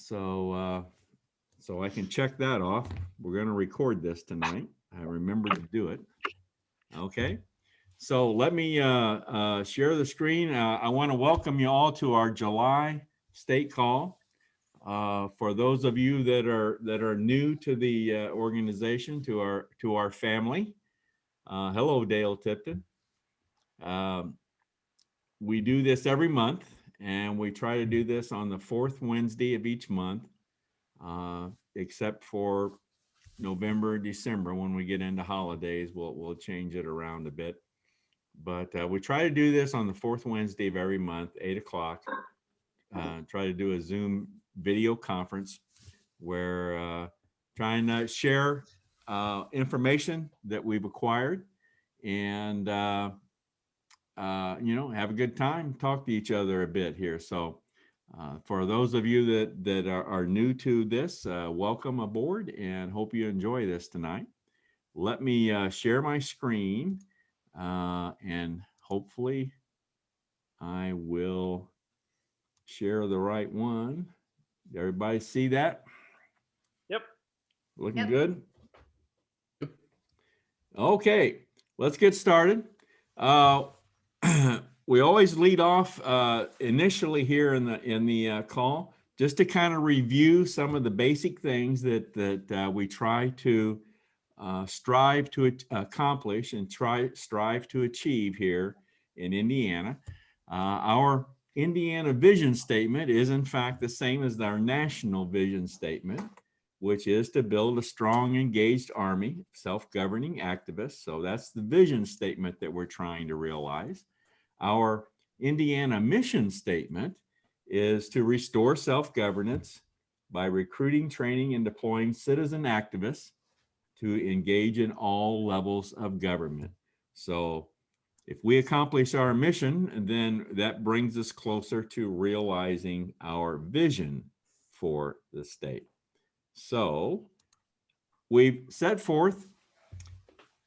So I can check that off. We're going to record this tonight. I remember to do it. Okay. So let me share the screen. I want to welcome you all to our July state call. For those of you that are new to the organization, to our family, hello, Dale Tipton. We do this every month, and we try to do this on the fourth Wednesday of each month, except for November, December. When we get into holidays, we'll change it around a bit. But we try to do this on the fourth Wednesday of every month, 8 o'clock. Try to do a Zoom video conference where trying to share information that we've acquired and have a good time, talk to each other a bit here. So for those of you that are new to this, welcome aboard and hope you enjoy this tonight. Let me share my screen and hopefully I will share the right one. Everybody see that? Yep. Looking good? Okay, let's get started. We always lead off initially here in the call just to kind of review some of the basic things that we try to strive to accomplish and strive to achieve here in Indiana. Our Indiana vision statement is in fact the same as our national vision statement, which is to build a strong, engaged army, self-governing activists. So that's the vision statement that we're trying to realize. Our Indiana mission statement is to restore self-governance by recruiting, training, and deploying citizen activists to engage in all levels of government. So if we accomplish our mission, then that brings us closer to realizing our vision for the state. So we've set forth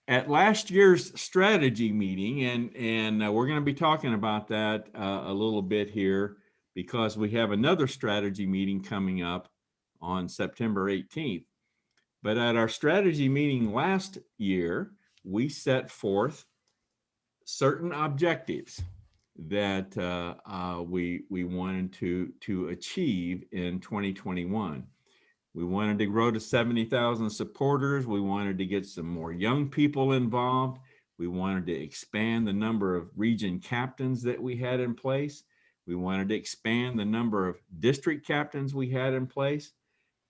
at last year's strategy meeting, and we're going to be talking about that a little bit here because we have another strategy meeting coming up on September 18th. But at our strategy meeting last year, we set forth certain objectives that we wanted to achieve in 2021. We wanted to grow to 70,000 supporters. We wanted to get some more young people involved. We wanted to expand the number of region captains that we had in place. We wanted to expand the number of district captains we had in place.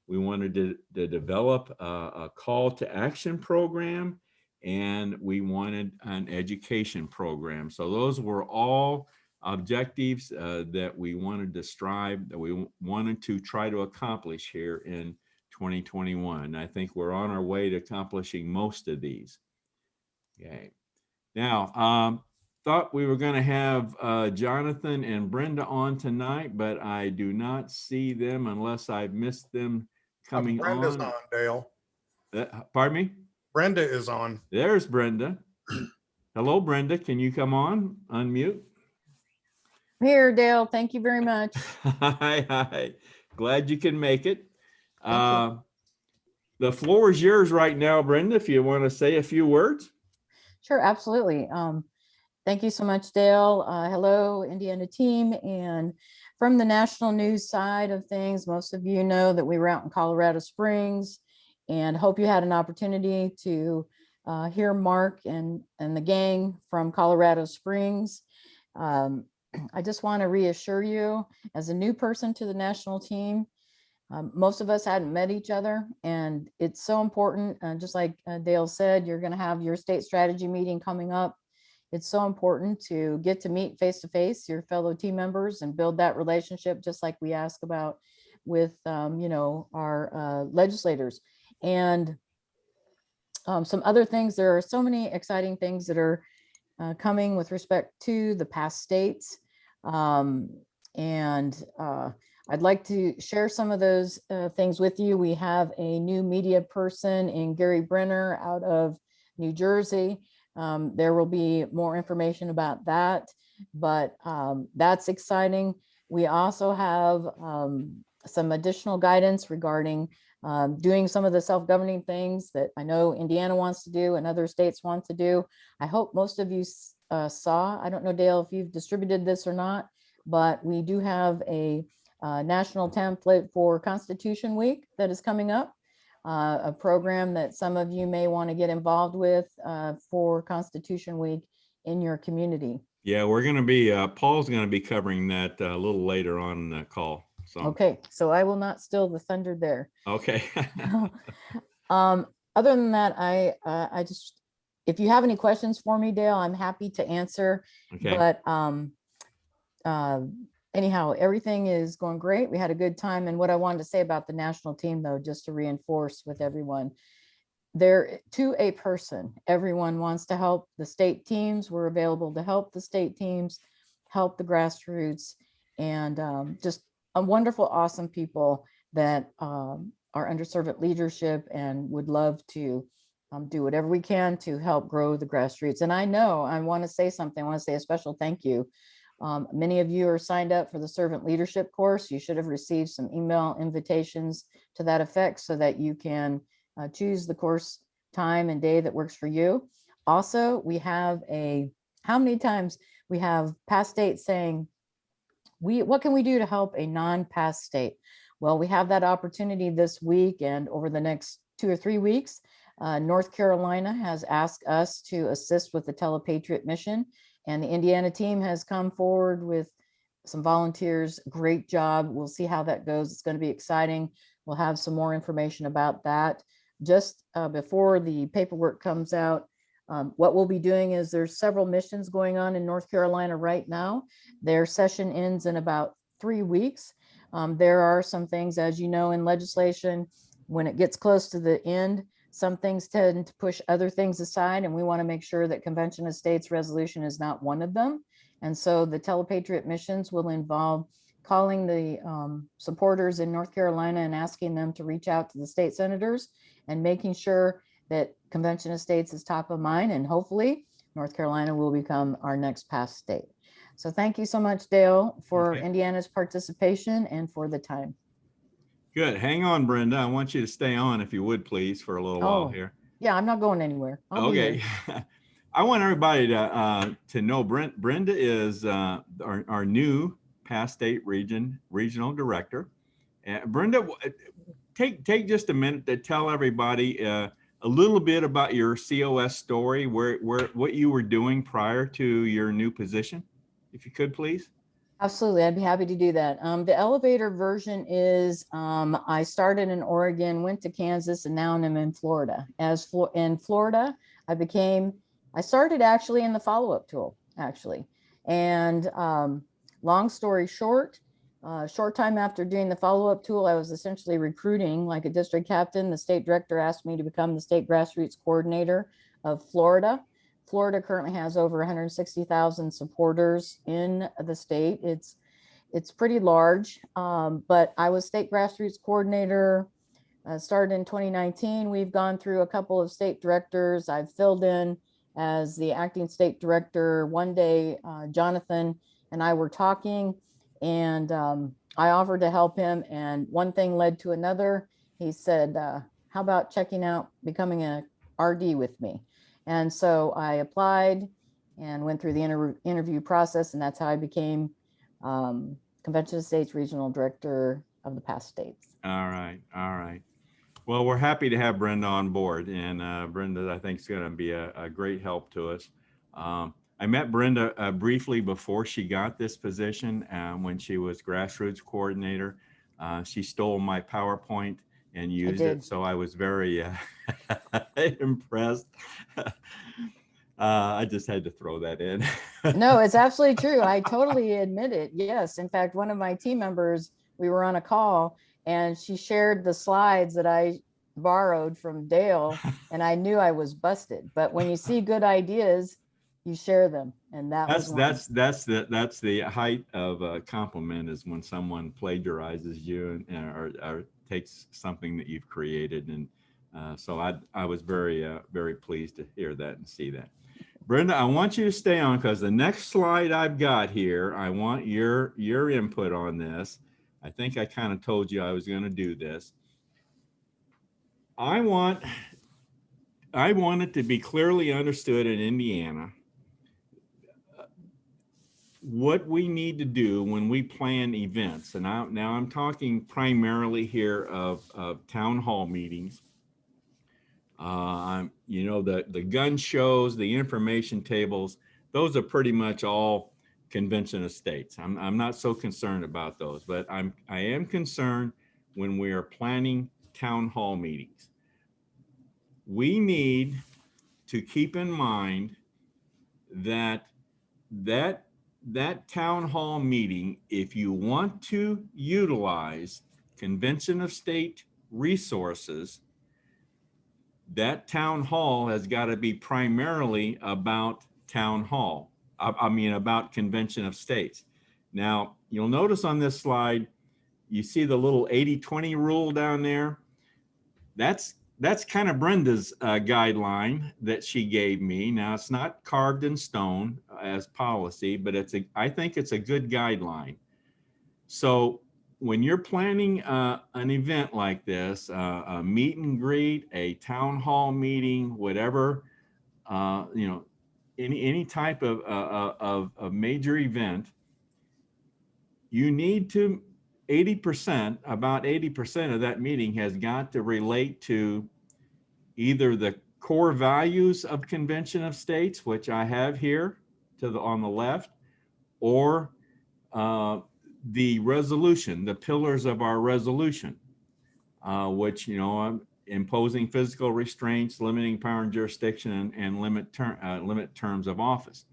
We wanted to develop a call to action program, and we wanted an education program. So those were all objectives that we wanted to strive, that we wanted to try to accomplish here in 2021. I think we're on our way to accomplishing most of these. Okay. Now, thought we were going to have Jonathan and Brenda on tonight, but I do not see them unless I've missed them coming Brenda's on. on, Dale. Pardon me? Brenda is on. There's Brenda. Hello, Brenda. Can you come on? Unmute. Here, Dale. Thank you very much. Hi. Glad you can make it. Thank you. The floor is yours right now, Brenda, if you want to say a few words. Sure, absolutely. Thank you so much, Dale. Hello, Indiana team. And from the national news side of things, most of you know that we were out in Colorado Springs, and hope you had an opportunity to hear Mark and the gang from Colorado Springs. I just want to reassure you, as a new person to the national team, most of us hadn't met each other, and it's so important. Just like Dale said, you're going to have your state strategy meeting coming up. It's so important to get to meet face to face your fellow team members and build that relationship, just like we ask about with our legislators. And some other things, there are so many exciting things that are coming with respect to the past states. I'd like to share some of those things with you. We have a new media person in Gary Brenner out of New Jersey. There will be more information about that, but that's exciting. We also have some additional guidance regarding doing some of the self-governing things that I know Indiana wants to do and other states want to do. I hope most of you saw, I don't know, Dale, if you've distributed this or not, but we do have a national template for Constitution Week that is coming up, a program that some of you may want to get involved with for Constitution Week in your community. Yeah, we're going to be, Paul's going to be covering that a little later on in the call. So. Okay, so I will not steal the thunder there. Okay. Other than that, I just, if you have any questions for me, Dale, I'm happy to answer. Okay. But anyhow, everything is going great. We had a good time. And what I wanted to say about the national team, though, just to reinforce with everyone, there to a person, everyone wants to help the state teams. We're available to help the state teams, help the grassroots, and just a wonderful, awesome people that are under servant leadership and would love to do whatever we can to help grow the grassroots. And I know I want to say something. I want to say a special thank you. Many of you are signed up for the servant leadership course. You should have received some email invitations to that effect so that you can choose the course time and day that works for you. Also, we have how many times we have past states saying, what can we do to help a non-pass state? Well, we have that opportunity this week and over the next 2 or 3 weeks. North Carolina has asked us to assist with the Telepatriot mission, and the Indiana team has come forward with some volunteers. Great job. We'll see how that goes. It's going to be exciting. We'll have some more information about that just before the paperwork comes out. What we'll be doing is there's several missions going on in North Carolina right now. Their session ends in about 3 weeks. There are some things, as you know, in legislation, when it gets close to the end, some things tend to push other things aside, and we want to make sure that Convention of States resolution is not one of them. And so the Telepatriot missions will involve calling the supporters in North Carolina and asking them to reach out to the state senators and making sure that Convention of States is top of mind, and hopefully North Carolina will become our next pass state. So thank you so much, Dale, for Indiana's participation and for the time. Good. Hang on, Brenda. I want you to stay on, if you would, please, for a little while here. Yeah, I'm not going anywhere. Okay. I want everybody to know Brenda is our new Pass State Regional Director. Brenda, take just a minute to tell everybody a little bit about your COS story, what you were doing prior to your new position, if you could, please. Absolutely, I'd be happy to do that. The elevator version is I started in Oregon, went to Kansas, and now I'm in Florida. In Florida, I started actually in the follow-up tool, actually. And long story short, short time after doing the follow-up tool, I was essentially recruiting like a district captain. The state director asked me to become the state grassroots coordinator of Florida. Florida currently has over 160,000 supporters in the state. It's pretty large, but I was state grassroots coordinator, started in 2019. We've gone through a couple of state directors. I've filled in as the acting state director. One day, Jonathan and I were talking, and I offered to help him, and one thing led to another. He said, how about checking out becoming a RD with me? And so I applied and went through the interview process, and that's how I became Convention of States Regional Director of the Pass States. All right. Well, we're happy to have Brenda on board, and Brenda, I think, is going to be a great help to us. I met Brenda briefly before she got this position when she was grassroots coordinator. She stole my PowerPoint and used it, so I was very impressed. I just had to throw that in. No, it's absolutely true. I totally admit it. Yes. In fact, one of my team members, we were on a call and she shared the slides that I borrowed from Dale, and I knew I was busted. But when you see good ideas, you share them, and that's the height of a compliment, is when someone plagiarizes you or takes something that you've created. And so I was very pleased to hear that and see that. Brenda, I want you to stay on, because the next slide I've got here, I want your input on this. I think I kind of told you I was going to do this. I want it to be clearly understood in Indiana what we need to do when we plan events. And now I'm talking primarily here of town hall meetings. You know, the gun shows, the information tables, those are pretty much all convention of states. I'm not so concerned about those, but I am concerned when we are planning town hall meetings. We need to keep in mind that town hall meeting, if you want to utilize convention of state resources, that town hall has got to be primarily about town hall. I mean, about convention of states. Now, you'll notice on this slide, you see the little 80-20 rule down there. That's kind of Brenda's guideline that she gave me. Now, it's not carved in stone as policy, but I think it's a good guideline. So when you're planning an event like this, a meet and greet, a town hall meeting, whatever, you know, any type of major event, you need to, about 80% of that meeting has got to relate to either the core values of Convention of States, which I have here on the left, or the resolution, the pillars of our resolution, which, you know, imposing physical restraints, limiting power and jurisdiction, and limit terms of office.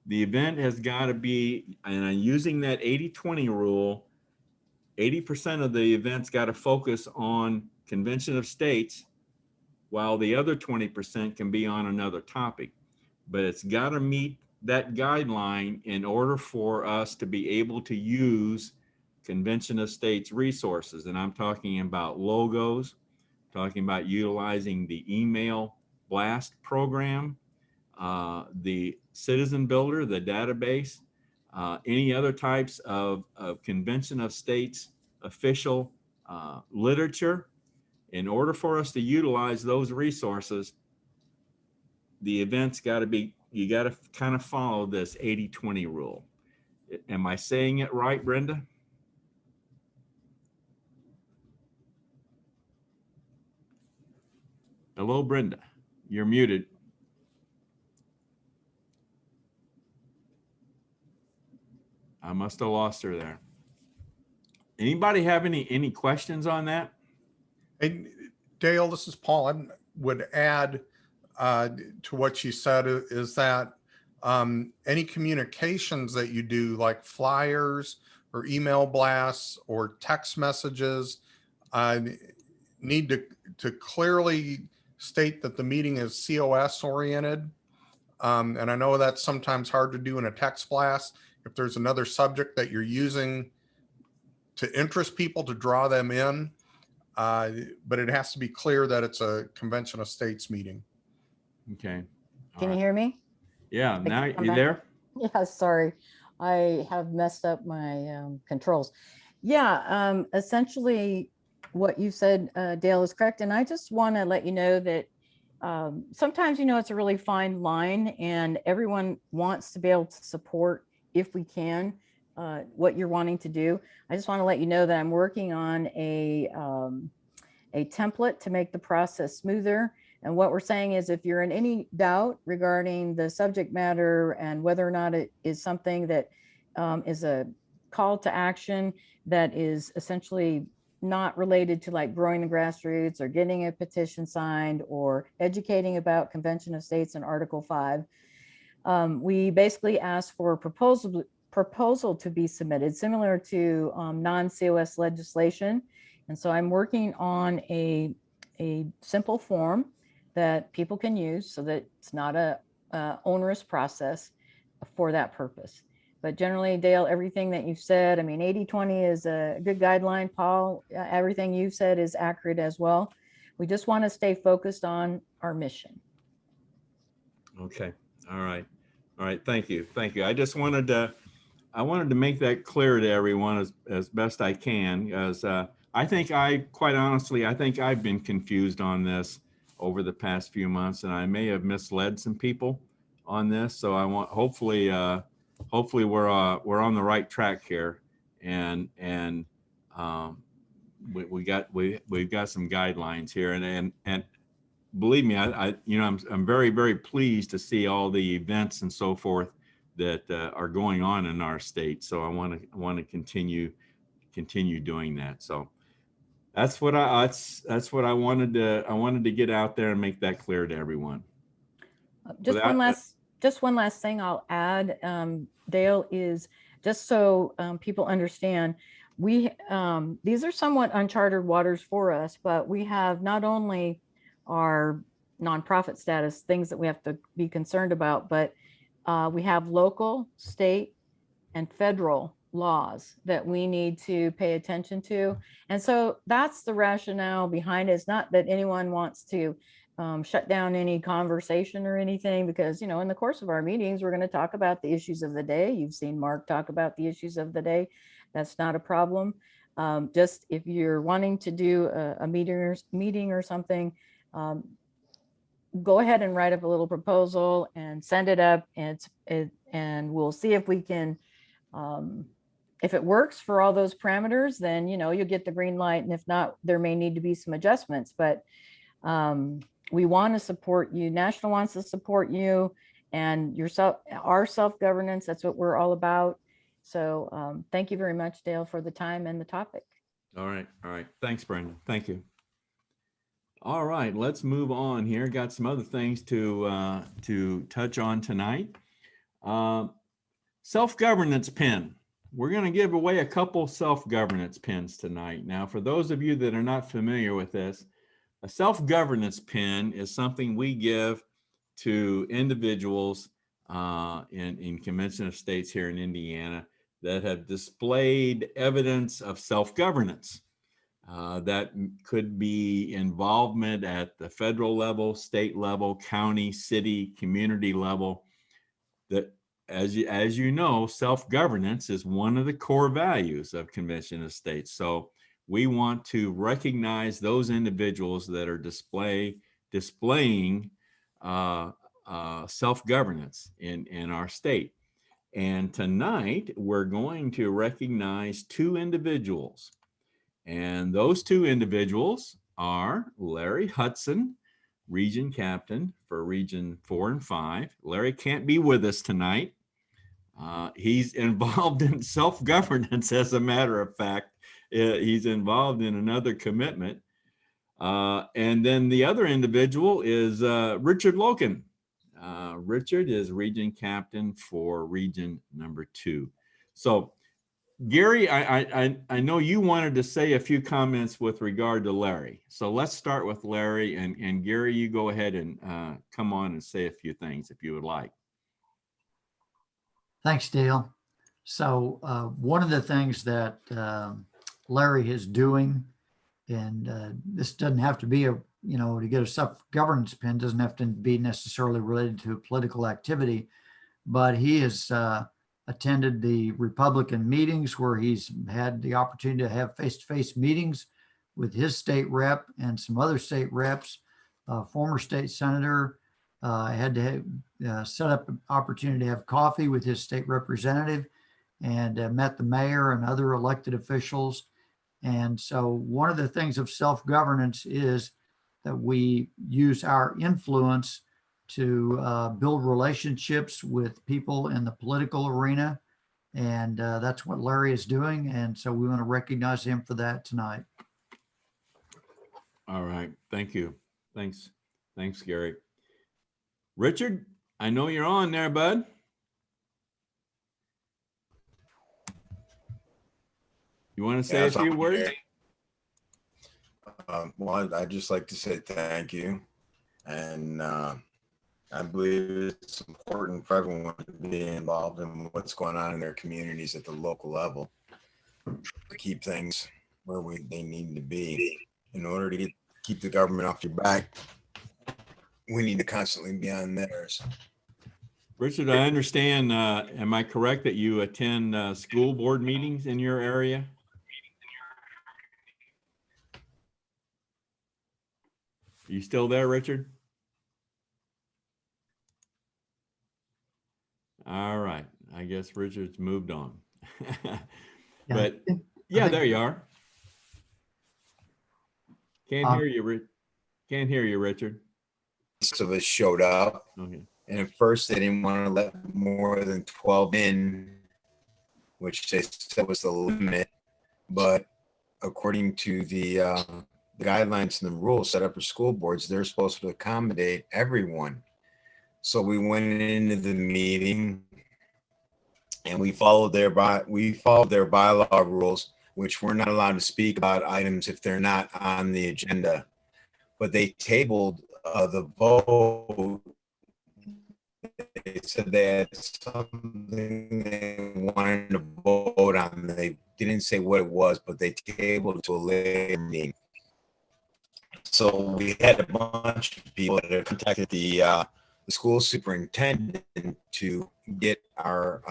The event has got to be, and I'm using that 80-20 rule, 80% of the event's got to focus on Convention of States, while the other 20% can be on another topic. But it's got to meet that guideline in order for us to be able to use Convention of States resources. And I'm talking about logos, talking about utilizing the email blast program, the Citizen Builder, the database, any other types of Convention of States official literature. In order for us to utilize those resources, the event's got to be, you got to kind of follow this 80-20 rule. Am I saying it right, Brenda? Hello, Brenda. You're muted. I must have lost her there. Anybody have any questions on that? Hey, Dale, this is Paul. I would add to what you said is that any communications that you do, like flyers or email blasts or text messages, need to clearly state that the meeting is COS oriented. And I know that's sometimes hard to do in a text blast. If there's another subject that you're using to interest people, to draw them in, but it has to be clear that it's a Convention of States meeting. Okay. Can you hear me? Yeah, now I'm you back. there? Yeah, sorry. I have messed up my controls. Yeah, essentially what you said, Dale, is correct. And I just want to let you know that sometimes, you know, it's a really fine line, and everyone wants to be able to support, if we can, what you're wanting to do. I just want to let you know that I'm working on a template to make the process smoother. And what we're saying is, if you're in any doubt regarding the subject matter and whether or not it is something that is a call to action that is essentially not related to like growing the grassroots or getting a petition signed or educating about Convention of States and Article 5, we basically ask for a proposal to be submitted, similar to non-COS legislation. And so I'm working on a simple form that people can use so that it's not a onerous process for that purpose. But generally, Dale, everything that you've said, I mean, 80-20 is a good guideline. Paul, everything you've said is accurate as well. We just want to stay focused on our mission. Okay. All right. All right. Thank you. Thank you. I just wanted to I wanted to make that clear to everyone as best I can, as I think quite honestly, I think I've been confused on this over the past few months, and I may have misled some people on this. So I want, hopefully we're on the right track here, and we've got some guidelines here, and believe me, I'm very, very pleased to see all the events and so forth that are going on in our state. So I want to continue doing that. So that's what that's what I wanted to get out there and make that clear to everyone. Just one last thing I'll add, Dale, is just so people understand, these are somewhat uncharted waters for us, but we have not only our nonprofit status, things that we have to be concerned about, but we have local, state, and federal laws that we need to pay attention to. And so that's the rationale behind it. It's not that anyone wants to shut down any conversation or anything, because, you know, in the course of our meetings, we're going to talk about the issues of the day. You've seen Mark talk about the issues of the day. That's not a problem. Just if you're wanting to do a meeting or something, go ahead and write up a little proposal and send it up, and we'll see if we can, if it works for all those parameters, then, you know, you'll get the green light. And if not, there may need to be some adjustments, but we want to support you. National wants to support you and yourself, our self-governance. That's what we're all about. So thank you very much, Dale, for the time and the topic. All right. Thanks, Brenda. Thank you. All right, let's move on here. Got some other things to touch on tonight. Self-governance pin. We're going to give away a couple self-governance pins tonight. Now, for those of you that are not familiar with this, a self-governance pin is something we give to individuals in Convention of States here in Indiana that have displayed evidence of self-governance. That could be involvement at the federal level, state level, county, city, community level. That, as you know, self-governance is one of the core values of Convention of States. So we want to recognize those individuals that are displaying self-governance in our state. And tonight we're going to recognize two individuals. And those two individuals are Larry Hudson, Region Captain for Region 4 and 5. Larry can't be with us tonight. He's involved in self-governance, as a matter of fact. He's involved in another commitment. And then the other individual is Richard Loken. Richard is Region Captain for Region number 2. So Gary, I know you wanted to say a few comments with regard to Larry. So let's start with Larry, and Gary, you go ahead and come on and say a few things if you would like. Thanks, Dale. So one of the things that Larry is doing, and this doesn't have to be to get a self-governance pin, doesn't have to be necessarily related to political activity, but he has attended the Republican meetings where he's had the opportunity to have face-to-face meetings with his state rep and some other state reps. Former state senator had to set up an opportunity to have coffee with his state representative, and met the mayor and other elected officials. And so one of the things of self-governance is that we use our influence to build relationships with people in the political arena. And that's what Larry is doing. And so we want to recognize him for that tonight. All right. Thank you. Thanks, Gary. Richard, I know you're on there, bud. You want to say a few words? Well, I'd just like to say thank you. And I believe it's important for everyone to be involved in what's going on in their communities at the local level to keep things where they need to be. In order to keep the government off your back, we need to constantly be on theirs. Richard, I understand, am I correct that you attend school board meetings in your area? You still there, Richard? All right, I guess Richard's moved on. Yeah, But I yeah, think- there you are. Can't Um, hear you, can't hear you, Richard. Of us showed up, Okay. and at first they didn't want to let more than 12 in, which they said was the limit. But according to the guidelines and the rules set up for school boards, they're supposed to accommodate everyone. So we went into the meeting and we followed their bylaw rules, which we're not allowed to speak about items if they're not on the agenda. But they tabled the vote. They said they had something they wanted to vote on. They didn't say what it was, but they tabled it to a later meeting. So we had a bunch of people that had contacted the school superintendent to get our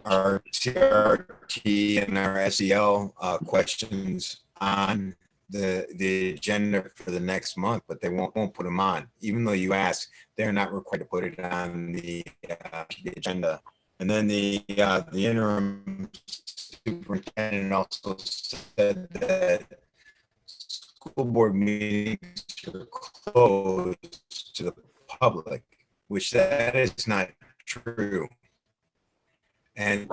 CRT and our SEL questions on the agenda for the next month, but they won't put them on. Even though you ask, they're not required to put it on the agenda. And then the interim superintendent also said that school board meetings are closed to the public, which that is not true. And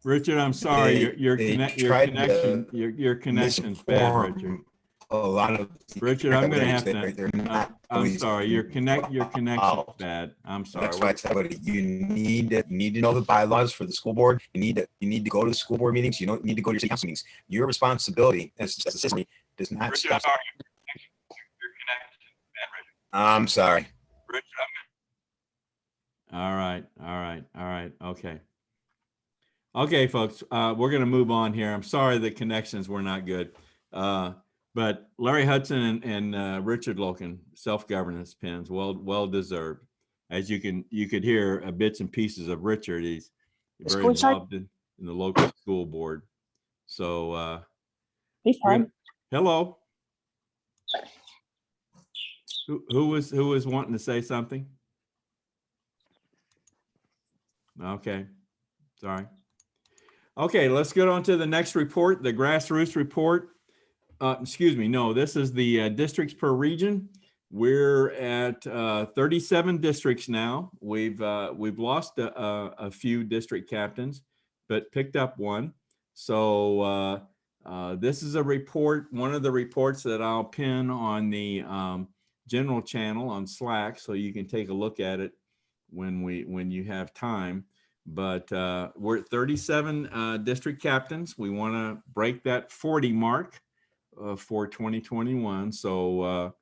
Richard, I'm sorry, They- your they connection, tried to your connection's bad, Richard. misinform a lot of the Richard, I'm gonna have candidates. to, They're not I'm always sorry, your connection's involved. bad. I'm So that's sorry. why I tell everybody, you need to know the bylaws for the school board. You need to go to the school board meetings. You don't need to go to your city council meetings. Your responsibility as a citizen does not stop. I'm sorry. All right, okay. Okay, folks, we're gonna move on here. I'm sorry the connections were not good. But Larry Hudson and Richard Loken, self-governance pins, well deserved. As you could hear bits and pieces of Richard. He's very involved in the local school board. So hello. Who was wanting to say something? Okay, sorry. Okay, let's get on to the next report, the grassroots report. Excuse me, no, this is the districts per region. We're at 37 districts now. We've lost a few district captains, but picked up one. So this is a report, one of the reports that I'll pin on the general channel on Slack, so you can take a look at it when you have time. But we're at 37 district captains. We want to break that 40 mark for 2021. So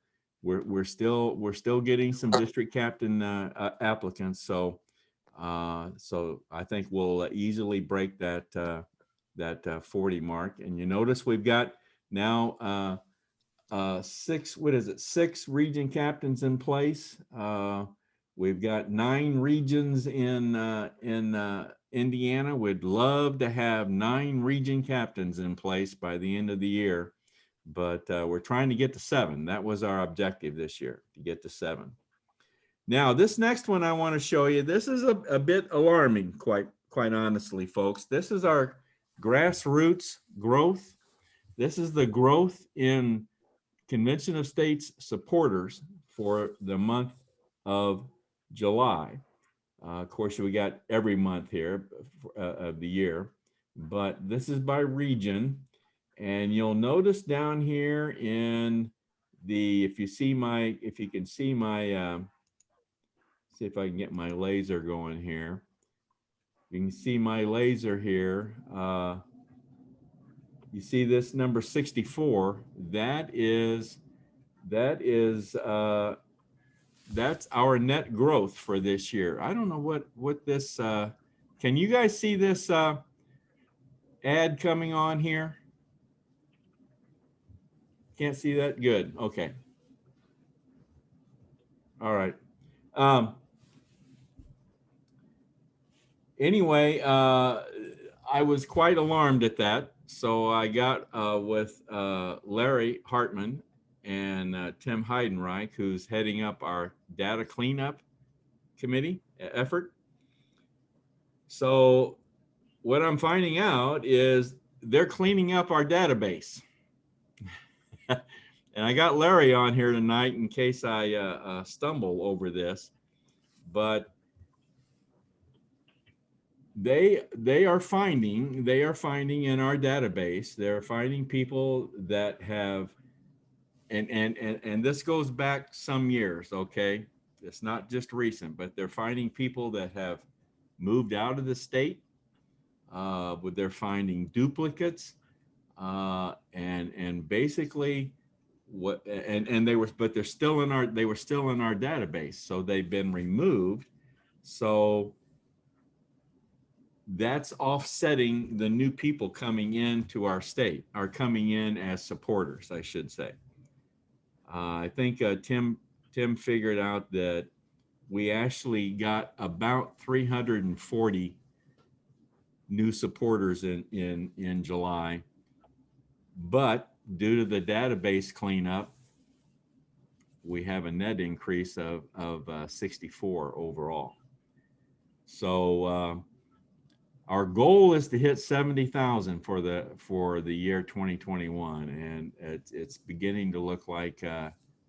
we're still getting some district captain applicants. So I think we'll easily break that 40 mark. And you notice we've got now six region captains in place. We've got 9 regions in Indiana. We'd love to have 9 region captains in place by the end of the year, but we're trying to get to 7. That was our objective this year, to get to 7. Now, this next one I want to show you, this is a bit alarming, quite honestly, folks. This is our grassroots growth. This is the growth in Convention of States supporters for the month of July. Of course, we got every month here of the year, but this is by region. And you'll notice down here in the, if you can see my, see if I can get my laser going here. You can see my laser here. You see this number 64, that's our net growth for this year. I don't know what this, can you guys see this ad coming on here? Can't see that? Good, okay. All right. Anyway, I was quite alarmed at that. So I got with Larry Hartman and Tim Heidenreich, who's heading up our data cleanup committee effort. So what I'm finding out is they're cleaning up our database. And I got Larry on here tonight in case I stumble over this, but they are finding in our database, they're finding people that have, and this goes back some years, okay? It's not just recent, but they're finding people that have moved out of the state, but they're finding duplicates, and basically what, and they were, but they're still in our, they were still in our database, so they've been removed. So that's offsetting the new people coming into our state, or coming in as supporters, I should say. I think Tim figured out that we actually got about 340 new supporters in July, but due to the database cleanup, we have a net increase of 64 overall. So our goal is to hit 70,000 for the year 2021, and it's beginning to look like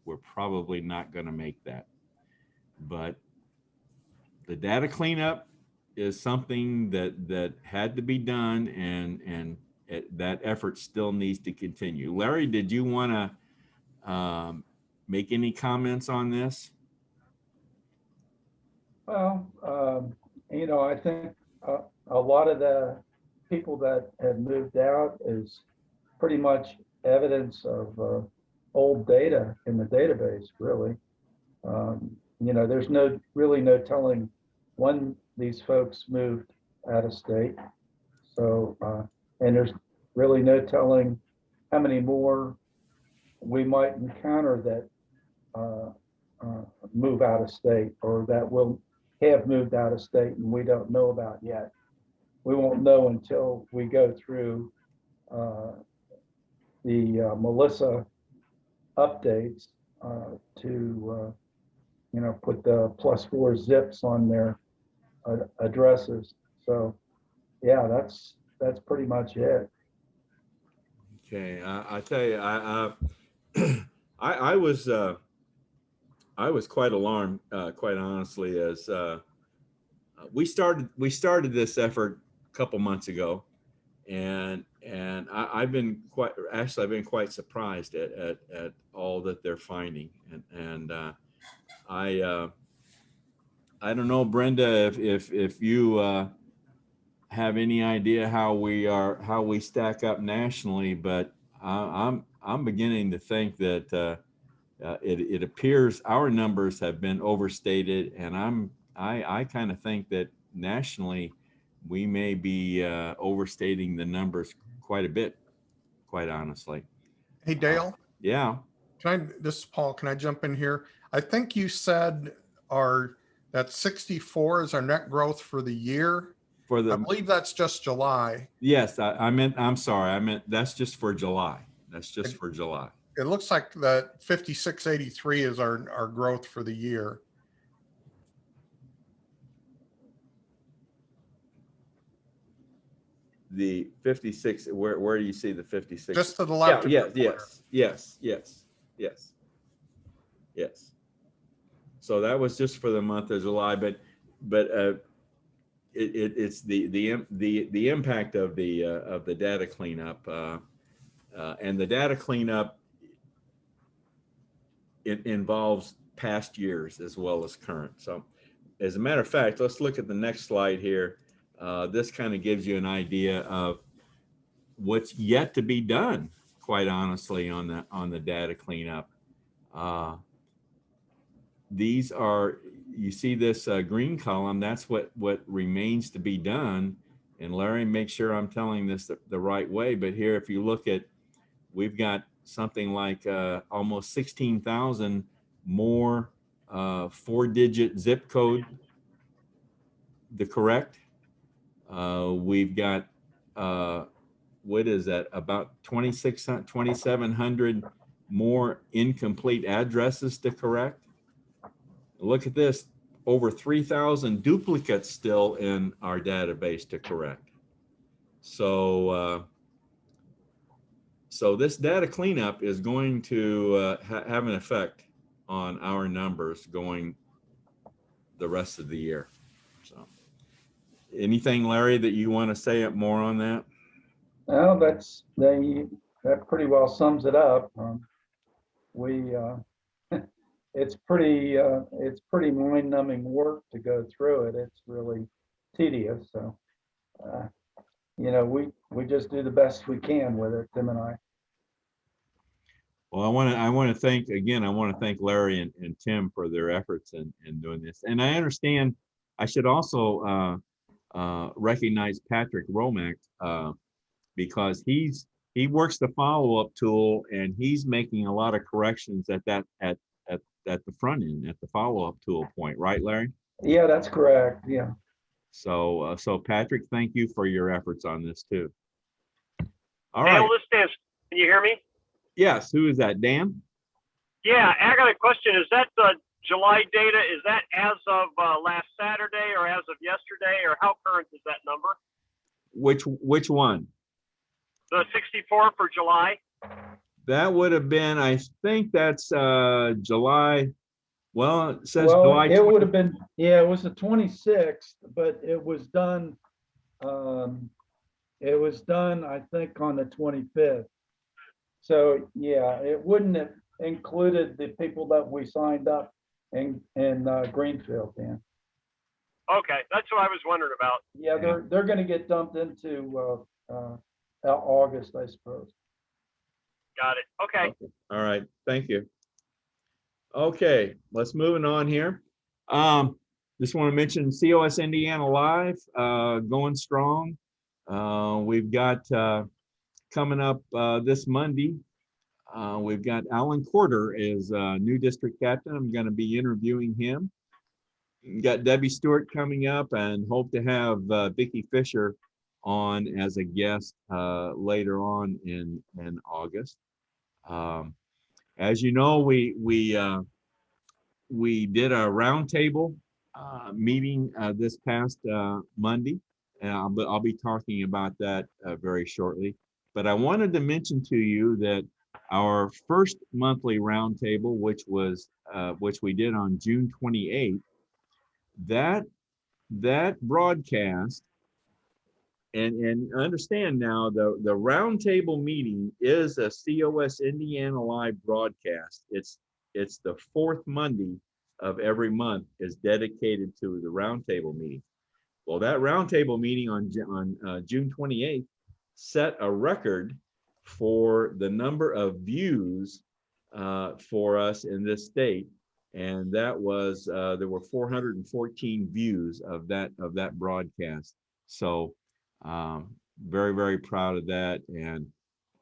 we're probably not going to make that. But the data cleanup is something that had to be done, and that effort still needs to continue. Larry, did you want to make any comments on this? Well, you know, I think a lot of the people that have moved out is pretty much evidence of old data in the database, really. You know, there's really no telling when these folks moved out of state. So, and there's really no telling how many more we might encounter that move out of state, or that will have moved out of state and we don't know about yet. We won't know until we go through the Melissa updates to you know, put the +4 zips on their addresses. So yeah, that's pretty much it. Okay, I tell you, I was quite alarmed, quite honestly, as we started this effort a couple months ago, and I've been quite surprised at all that they're finding, and I don't know, Brenda, if you have any idea how we stack up nationally, but I'm beginning to think that it appears our numbers have been overstated, and I kind of think that nationally we may be overstating the numbers quite a bit, quite honestly. Hey, Dale. Yeah. This is Paul. Can I jump in here? I think you said that 64 is our net growth for the year. For the, I believe that's just July. yes, I'm sorry. I meant that's just for July. That's just for July. It looks like that 5683 is our growth for the year. The 56, where do you see the 56? Just to the left. Yeah, yes. So that was just for the month of July, but it's the impact of the data cleanup, and the data cleanup, it involves past years as well as current. So as a matter of fact, let's look at the next slide here. This kind of gives you an idea of what's yet to be done, quite honestly, on the data cleanup. These are, you see this green column, that's what remains to be done. And Larry, make sure I'm telling this the right way, but here, if you look at, we've got something like almost 16,000 more 4-digit zip code, the correct We've got, what is that? About 2,600, 2,700 more incomplete addresses to correct. Look at this, over 3,000 duplicates still in our database to correct. So, so this data cleanup is going to have an effect on our numbers going the rest of the year. So, anything, Larry, that you want to say more on that? Well, that pretty well sums it up. It's pretty mind-numbing work to go through it. It's really tedious. So, we just do the best we can with it, Tim and I. Well, I want to thank, again, I want to thank Larry and Tim for their efforts in doing this. And I understand, I should also recognize Patrick Romack, because he works the follow-up tool, and he's making a lot of corrections at the front end, at the follow-up tool point, right, Larry? Yeah, that's correct. Yeah. So, so Patrick, thank you for your efforts on this too. All Dale, right. this is, can you hear me? Yes. Who is that? Dan? Yeah, I got a question. Is that the July data? Is that as of last Saturday or as of yesterday, or how current is that number? Which one? The 64 for July? That would have been, I think that's July. Well, it says Well, July. it would have been, yeah, it was the 26th, but it was done, I think, on the 25th. So, yeah, it wouldn't have included the people that we signed up in Greenfield, Dan. Okay, that's what I was wondering about. Yeah, they're going to get dumped into August, I suppose. Got it. Okay. All right. Thank you. Okay, let's moving on here. Just want to mention COS Indiana Live, going strong. We've got coming up this Monday. We've got Alan Porter as new district captain. I'm going to be interviewing him. We've got Debbie Stewart coming up, and hope to have Vicki Fisher on as a guest later on in August. As you know, we did a roundtable meeting this past Monday, and I'll be talking about that very shortly. But I wanted to mention to you that our first monthly roundtable, which we did on June 28th, that broadcast. And understand now, the roundtable meeting is a COS Indiana Live broadcast. It's the fourth Monday of every month is dedicated to the roundtable meeting. Well, that roundtable meeting on June 28th set a record for the number of views for us in this state, and that was there were 414 views of that broadcast. So. Very, very proud of that, and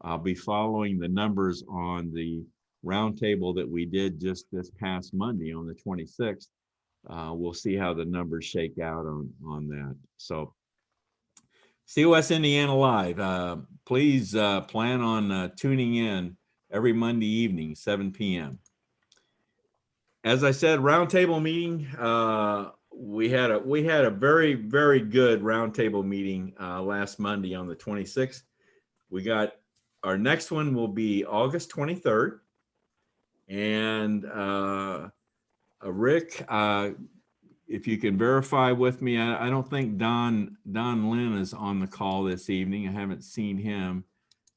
I'll be following the numbers on the roundtable that we did just this past Monday on the 26th. We'll see how the numbers shake out on that. So COS Indiana Live, please plan on tuning in every Monday evening, 7 p.m. As I said, roundtable meeting. We had a very, very good roundtable meeting last Monday on the 26th. We got our next one will be August 23rd. And Rick, if you can verify with me, I don't think Don Lynn is on the call this evening. I haven't seen him.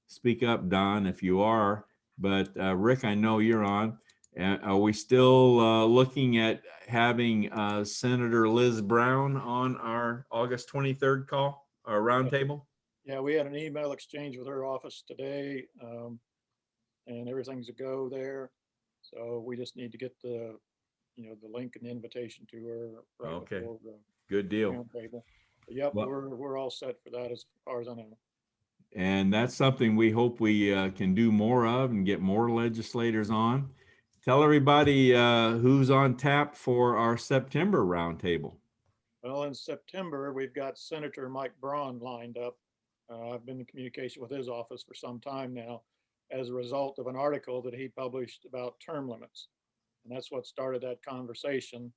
Speak up, Don, if you are. But Rick, I know you're on. Are we still looking at having Senator Liz Brown on our August 23rd call, our roundtable? Yeah, we had an email exchange with her office today, and everything's a go there. So we just need to get the link and the invitation to her. Right. Okay. Before the Good deal. roundtable. But yep, Well, we're all set for that as far as I know. and that's something we hope we can do more of and get more legislators on. Tell everybody who's on tap for our September roundtable. Well, in September, we've got Senator Mike Braun lined up. I've been in communication with his office for some time now as a result of an article that he published about term limits. And that's what started that conversation.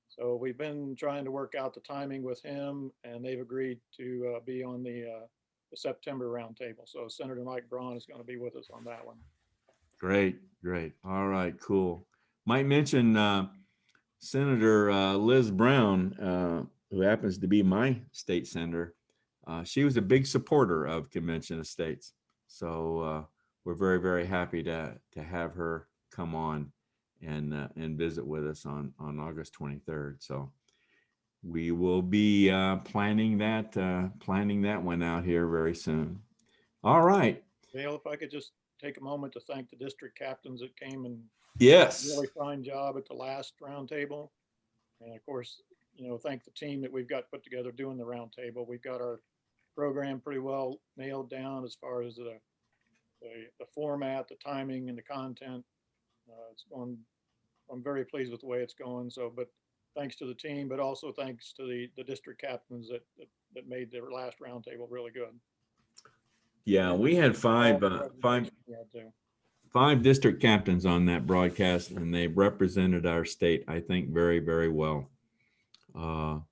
So we've been trying to work out the timing with him, and they've agreed to be on the September roundtable. So Senator Mike Braun is going to be with us on that one. Great, great. All right, cool. Might mention Senator Liz Brown, who happens to be my state senator. She was a big supporter of Convention of States. So we're very, very happy to have her come on and visit with us on August 23rd. So we will be planning that one out here very soon. All right. Dale, if I could just take a moment to thank the district captains that came and Yes. really fine job at the last roundtable. And of course, thank the team that we've got put together doing the roundtable. We've got our program pretty well nailed down as far as the format, the timing, and the content. It's going. I'm very pleased with the way it's going. So, but thanks to the team, but also thanks to the district captains that made their last roundtable really good. Yeah, we had five district captains on that broadcast, and they represented our state, I think, very, very well. Was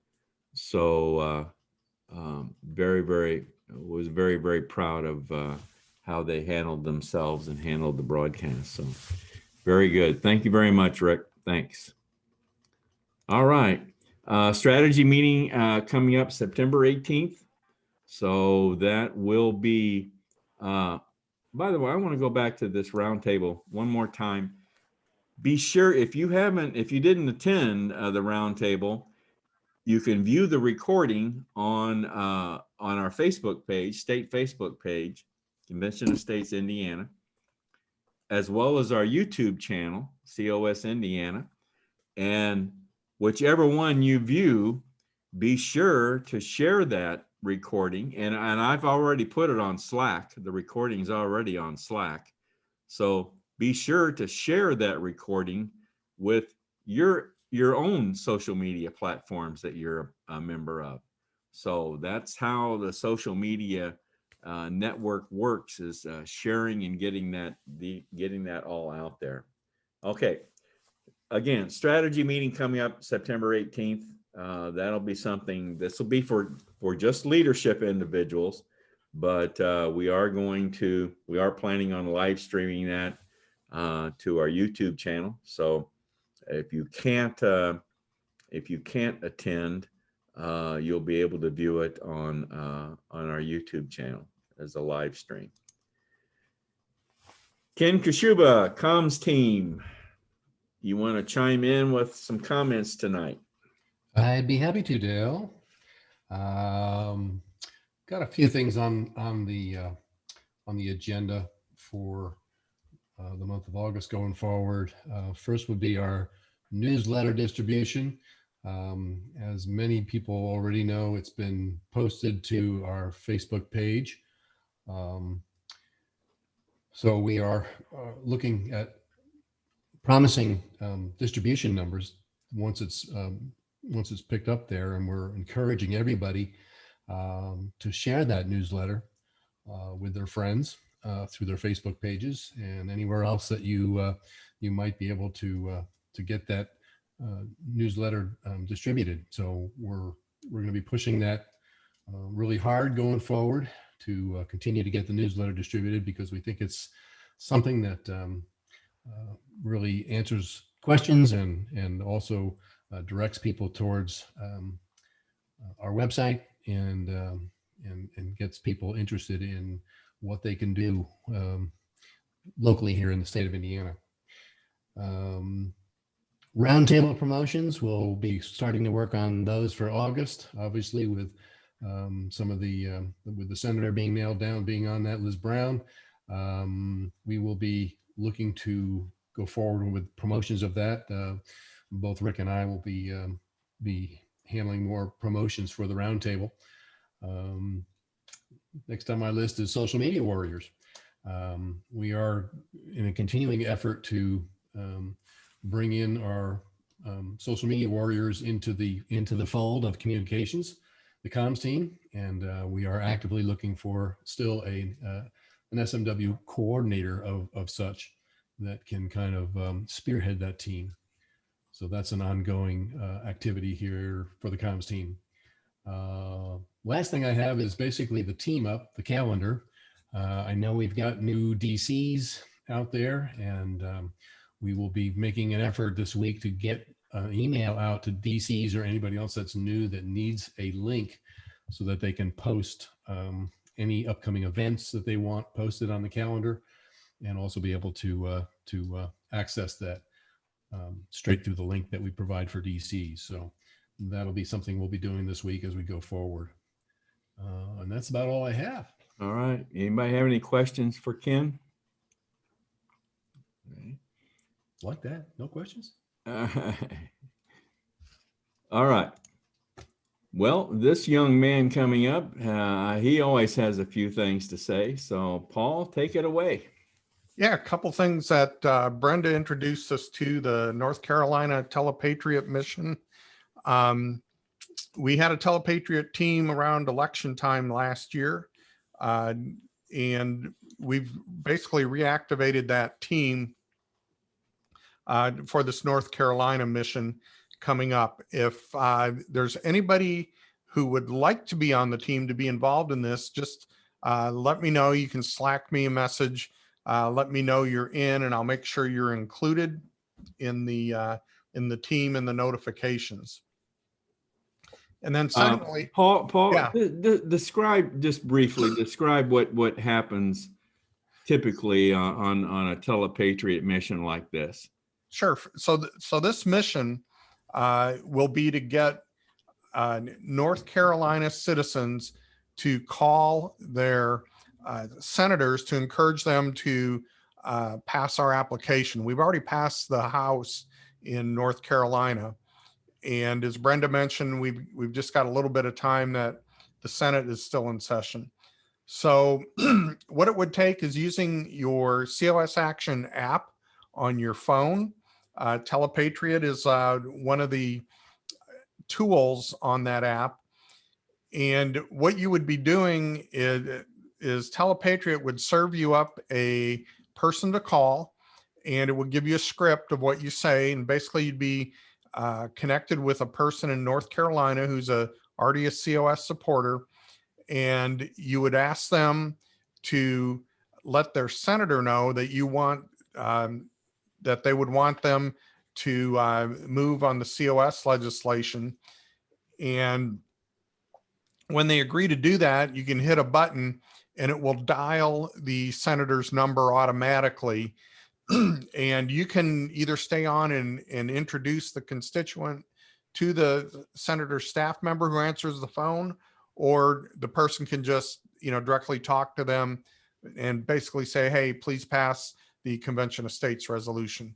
very, very proud of how they handled themselves and handled the broadcast. So very good. Thank you very much, Rick. Thanks. All right. Strategy meeting coming up September 18th. So that will be, by the way, I want to go back to this roundtable one more time. Be sure if you didn't attend the roundtable, you can view the recording on our Facebook page, state Facebook page, Convention of States, Indiana, as well as our YouTube channel, COS Indiana. And whichever one you view, be sure to share that recording. And I've already put it on Slack. The recording's already on Slack. So be sure to share that recording with your own social media platforms that you're a member of. So that's how the social media network works, is sharing and getting that all out there. Okay. Again, strategy meeting coming up September 18th. That'll be something, this will be for just leadership individuals, but we are planning on live streaming that to our YouTube channel. So if you can't attend, you'll be able to view it on our YouTube channel as a live stream. Ken Kashuba, comms team, you want to chime in with some comments tonight? I'd be happy to, Dale. Got a few things on the agenda for the month of August going forward. First would be our newsletter distribution. As many people already know, it's been posted to our Facebook page. So we are looking at promising distribution numbers once it's picked up there, and we're encouraging everybody to share that newsletter with their friends through their Facebook pages and anywhere else that you might be able to get that newsletter distributed. So we're going to be pushing that really hard going forward to continue to get the newsletter distributed, because we think it's something that really answers questions and also directs people towards our website and gets people interested in what they can do locally here in the state of Indiana. Roundtable promotions, we'll be starting to work on those for August, obviously with some of with the senator being nailed down, being on that, Liz Brown. We will be looking to go forward with promotions of that. Both Rick and I will be handling more promotions for the roundtable. Next on my list is social media warriors. We are in a continuing effort to bring in our social media warriors into the fold of communications, the comms team, and we are actively looking for still an SMW coordinator of such that can kind of spearhead that team. So that's an ongoing activity here for the comms team. Last thing I have is basically the team up, the calendar. I know we've got new DCs out there, and we will be making an effort this week to get an email out to DCs or anybody else that's new that needs a link so that they can post any upcoming events that they want posted on the calendar, and also be able to access that straight through the link that we provide for DC. So that'll be something we'll be doing this week as we go forward. And that's about all I have. All right. Anybody have any questions for Ken? Like that. No questions? All right. Well, this young man coming up, he always has a few things to say. So Paul, take it away. Yeah, a couple things that Brenda introduced us to, the North Carolina Telepatriot mission. We had a Telepatriot team around election time last year, and we've basically reactivated that team for this North Carolina mission coming up. If there's anybody who would like to be on the team to be involved in this, just let me know. You can Slack me a message. Let me know you're in, and I'll make sure you're included in the team and the notifications. And then secondly, Paul, yeah. Describe just briefly, describe what happens typically on a Telepatriot mission like this. Sure. So this mission will be to get North Carolina citizens to call their senators to encourage them to pass our application. We've already passed the House in North Carolina. And as Brenda mentioned, we've just got a little bit of time that the Senate is still in session. So what it would take is using your COS Action app on your phone. Telepatriot is one of the tools on that app. And what you would be doing is Telepatriot would serve you up a person to call, and it would give you a script of what you say. And basically you'd be connected with a person in North Carolina who's already a COS supporter, and you would ask them to let their senator know that you want that they would want them to move on the COS legislation. And when they agree to do that, you can hit a button and it will dial the senator's number automatically. And you can either stay on and introduce the constituent to the senator's staff member who answers the phone, or the person can just, directly talk to them and basically say, hey, please pass the Convention of States resolution.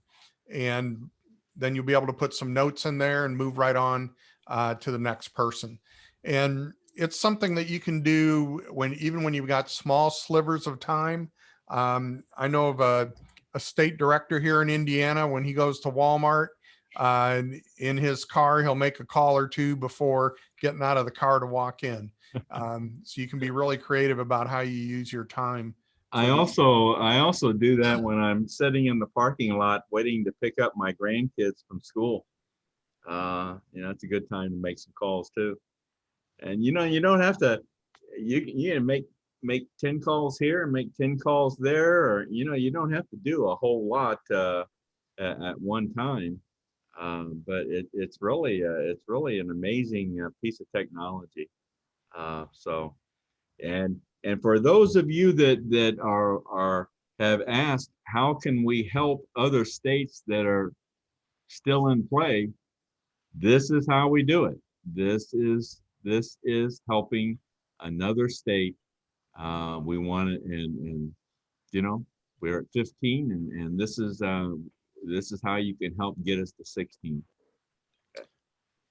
And then you'll be able to put some notes in there and move right on to the next person. And it's something that you can do even when you've got small slivers of time. I know of a state director here in Indiana, when he goes to Walmart, in his car, he'll make a call or two before getting out of the car to walk in. So you can be really creative about how you use your time. I also do that when I'm sitting in the parking lot waiting to pick up my grandkids from school. It's a good time to make some calls too. And you don't have to, you can make 10 calls here and make 10 calls there, or you don't have to do a whole lot at one time. But it's really an amazing piece of technology. And for those of you that have asked, how can we help other states that are still in play? This is how we do it. This is helping another state. We want it, and we're at 15, and this is how you can help get us to 16.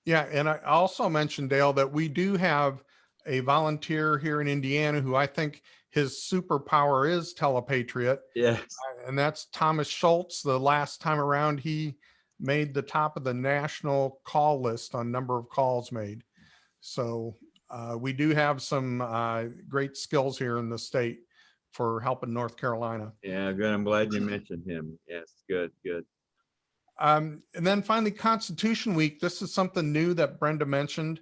Yeah, and I also mentioned, Dale, that we do have a volunteer here in Indiana who I think his superpower is Telepatriot. Yes. And that's Thomas Schultz. The last time around, he made the top of the national call list on number of calls made. So we do have some great skills here in the state for helping North Carolina. Yeah, good. I'm glad you mentioned him. Yes, good, good. And then finally, Constitution Week. This is something new that Brenda mentioned.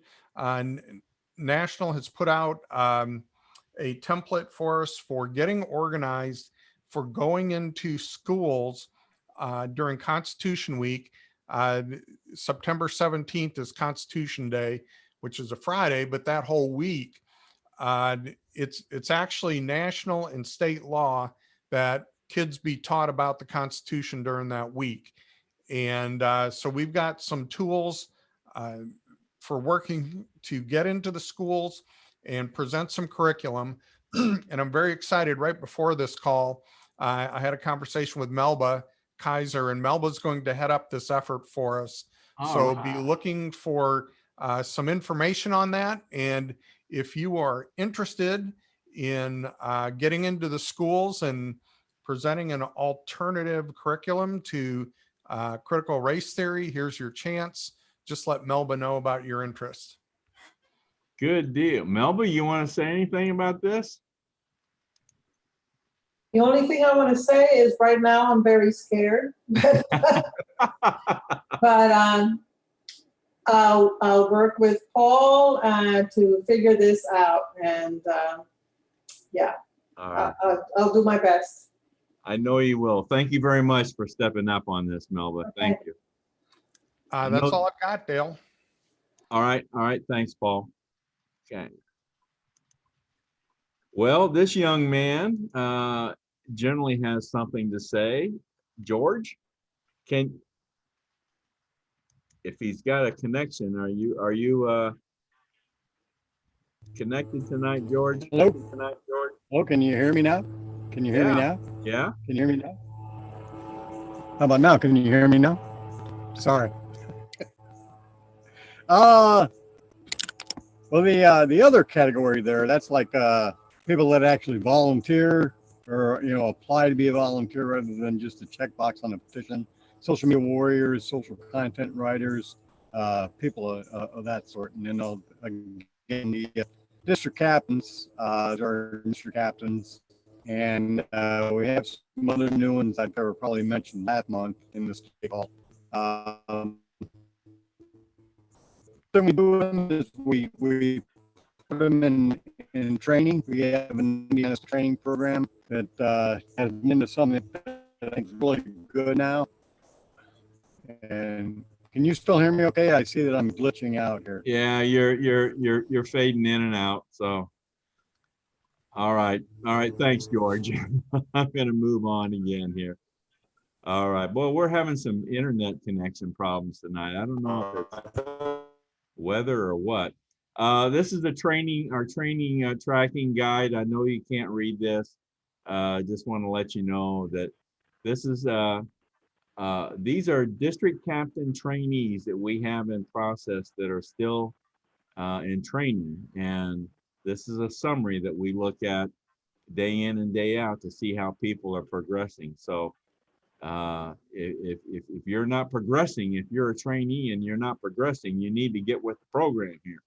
National has put out a template for us for getting organized for going into schools during Constitution Week. September 17th is Constitution Day, which is a Friday, but that whole week, it's actually national and state law that kids be taught about the Constitution during that week. And so we've got some tools for working to get into the schools and present some curriculum. And I'm very excited. Right before this call, I had a conversation with Melba Kaiser, and Melba's going to head up this effort for us. So be looking for some information on that. And if you are interested in getting into the schools and presenting an alternative curriculum to critical race theory, here's your chance. Just let Melba know about your interest. Good deal. Melba, you want to say anything about this? The only thing I want to say is right now I'm very scared. But I'll work with Paul to figure this out. And yeah, All right. I'll do my best. I know you will. Thank you very much for stepping up on this, Melba. Thank you. That's all I've got, Dale. All right. All right. Thanks, Paul. Okay. Well, this young man generally has something to say. George, if he's got a connection, are you connected tonight, George? Hello? Tonight, George? Oh, can you hear me now? Can you hear me now? Yeah. Can you hear me now? How about now? Can you hear me now? Sorry. Well, the other category there, that's like people that actually volunteer or, apply to be a volunteer rather than just a checkbox on a petition. Social media warriors, social content writers, people of that sort. And again, the district captains are district captains. And we have some other new ones I've probably mentioned last month in this call. So we do them is we put them in training. We have an Indiana training program that has been into something that I think is really good now. And can you still hear me okay? I see that I'm glitching out here. Yeah, you're fading in and out. So all right. Thanks, George. I'm gonna move on again here. All right. Well, we're having some internet connection problems tonight. I don't know if it's weather or what. This is our training tracking guide. I know you can't read this. Just want to let you know that this is these are district captain trainees that we have in process that are still in training, and this is a summary that we look at day in and day out to see how people are progressing. So if you're not progressing, if you're a trainee and you're not progressing, you need to get with the program here.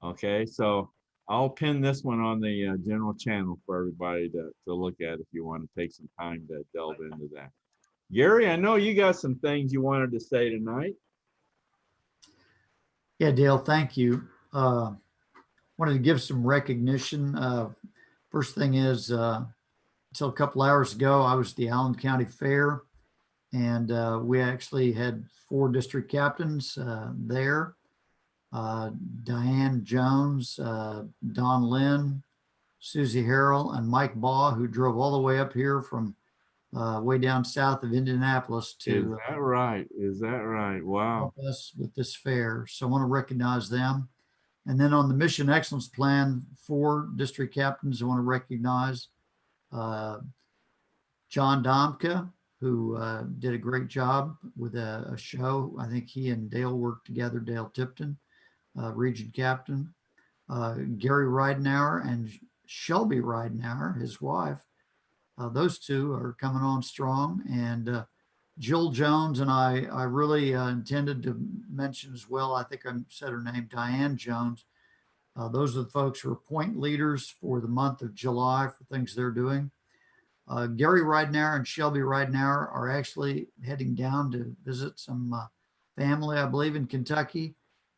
Okay, so I'll pin this one on the general channel for everybody to look at if you want to take some time to delve into that. Gary, I know you got some things you wanted to say tonight. Yeah, Dale, thank you. Wanted to give some recognition. First thing is, until a couple hours ago, I was at the Allen County Fair, and we actually had 4 district captains there. Diane Jones, Don Lynn, Susie Harrell, and Mike Baugh, who drove all the way up here from way down south of Indianapolis to Is that right? Wow. help us with this fair. So I want to recognize them. And then on the Mission Excellence Plan, 4 district captains I want to recognize. John Domka, who did a great job with a show. I think he and Dale worked together, Dale Tipton, region captain. Gary Ridenauer and Shelby Ridenauer, his wife. Those 2 are coming on strong. And Jill Jones, and I really intended to mention as well, I think I said her name, Diane Jones. Those are the folks who are point leaders for the month of July for things they're doing. Gary Ridenour and Shelby Ridenour are actually heading down to visit some family, I believe, in Kentucky,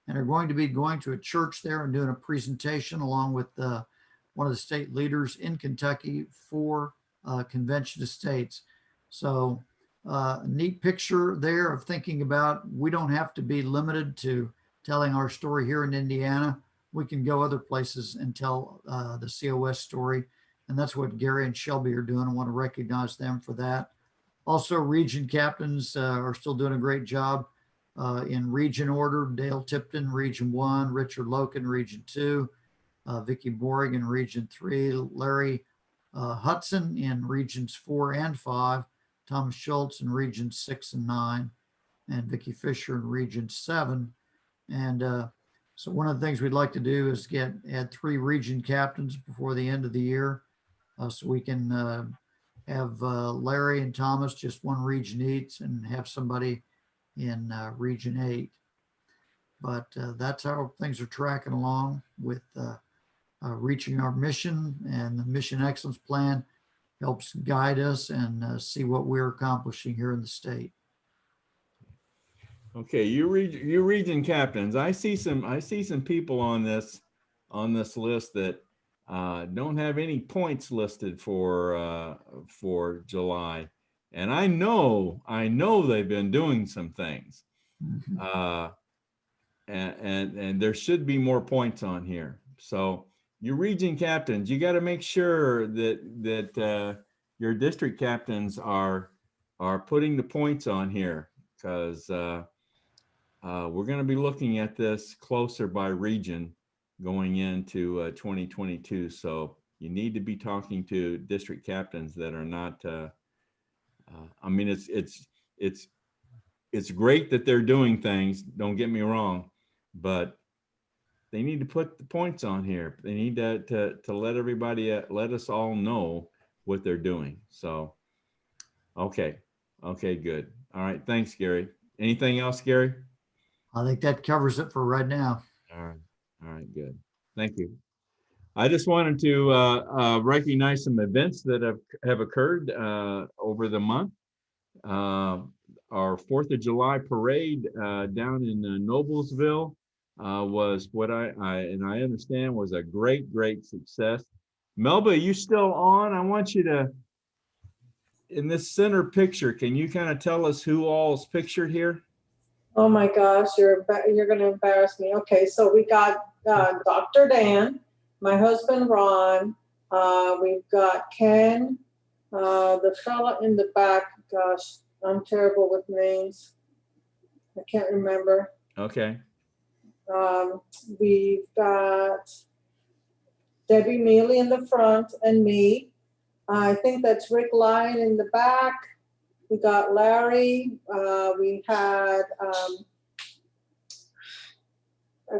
and are going to be going to a church there and doing a presentation along with one of the state leaders in Kentucky for Convention of States. So a neat picture there of thinking about, we don't have to be limited to telling our story here in Indiana. We can go other places and tell the COS story. And that's what Gary and Shelby are doing. I want to recognize them for that. Also, region captains are still doing a great job in region order. Dale Tipton, Region 1, Richard Loken, Region 2, Vicki Borig in Region 3, Larry Hudson in Regions 4 and 5, Thomas Schultz in Regions 6 and 9, and Vicki Fisher in Region 7. And so one of the things we'd like to do is add 3 region captains before the end of the year. So we can have Larry and Thomas, just one region each, and have somebody in Region 8. But that's how things are tracking along with reaching our mission, and the Mission Excellence Plan helps guide us and see what we're accomplishing here in the state. Okay, you region captains. I see some people on this list that don't have any points listed for July, and I know they've been doing some things, and there should be more points on here. So your region captains, you got to make sure that your district captains are putting the points on here, because we're going to be looking at this closer by region going into 2022. So you need to be talking to district captains that are not, I mean, it's great that they're doing things, don't get me wrong, but they need to put the points on here. They need to let everybody, let us all know what they're doing. So, okay, good. All right, thanks, Gary. Anything else, Gary? I think that covers it for right now. All right, good. Thank you. I just wanted to recognize some events that have occurred over the month. Our 4th of July parade down in Noblesville was what I understand was a great success. Melba, are you still on? I want you to, in this center picture, can you kind of tell us who all's pictured here? Oh my gosh, you're going to embarrass me. Okay, so we got Dr. Dan, my husband Ron, we've got Ken, the fella in the back. Gosh, I'm terrible with names. I can't remember. Okay. We've got Debbie Mealy in the front and me. I think that's Rick Lyon in the back. We got Larry. We had, I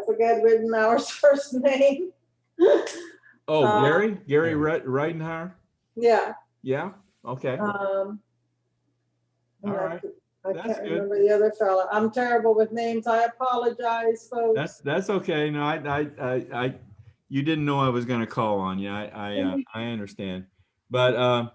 forget Ridenour's first name. Oh, Gary Ridenour? Yeah. Yeah, okay. All right. I can't remember the other fella. I'm terrible with names. I apologize, folks. That's okay. No, I you didn't know I was going to call on you. I understand, but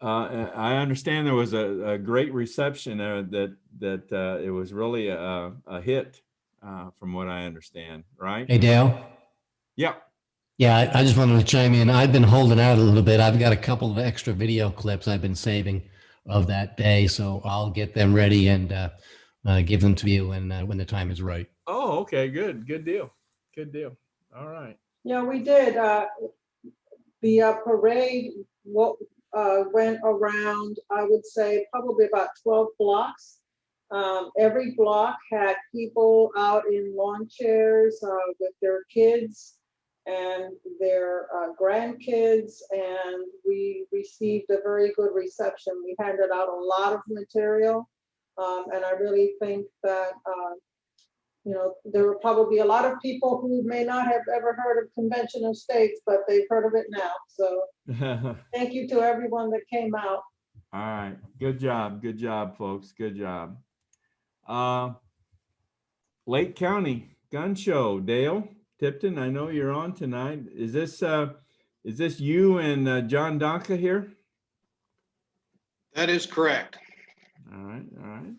I understand there was a great reception that it was really a hit from what I understand, right? Hey, Dale. Yeah. Yeah, I just wanted to chime in. I've been holding out a little bit. I've got a couple of extra video clips I've been saving of that day, so I'll get them ready and give them to you when the time is right. Oh, okay, good deal. All right. Yeah, we did. The parade went around, I would say, probably about 12 blocks. Every block had people out in lawn chairs with their kids and their grandkids, and we received a very good reception. We handed out a lot of material, and I really think that there were probably a lot of people who may not have ever heard of Convention of States, but they've heard of it now. So thank you to everyone that came out. All right. Good job. Good job, folks. Good job. Lake County Gun Show. Dale Tipton, I know you're on tonight. Is this you and John Donka here? That is correct. All right. All right.